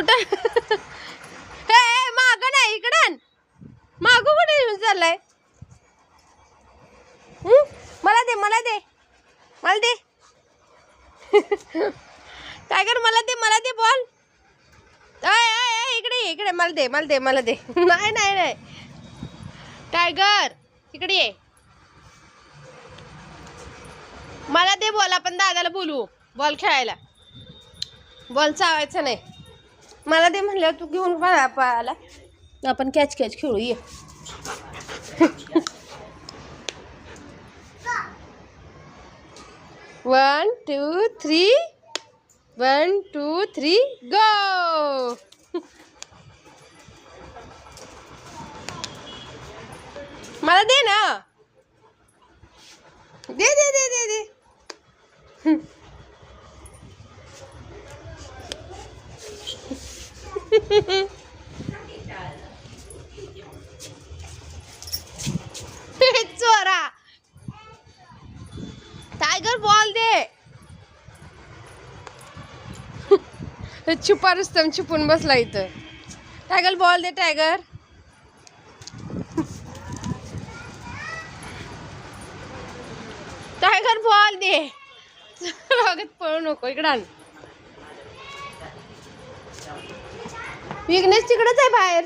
कुठं हे माग नाही इकडं मागू कुठे येऊन चाललाय मला दे मला दे मला दे टायगर मला दे बॉल इकडे इकडे मला दे नाही नाही नाही टायगर इकडे ये मला दे बॉल आपण दादाला बोलवू बॉल खेळायला बॉल चावायचा नाही मला दे म्हणलं तू घेऊन पळाला आपण कॅच खेळू ये 1 2 3 1 2 3 गो मला दे ना दे चोरा टायगर बॉल दे छुपा रुस्तम छुपून बसला इथं टायगर बॉल दे टायगर टायगर बॉल दे रागात पळू नको इकडं विघ्नेश तिकडच आहे बाहेर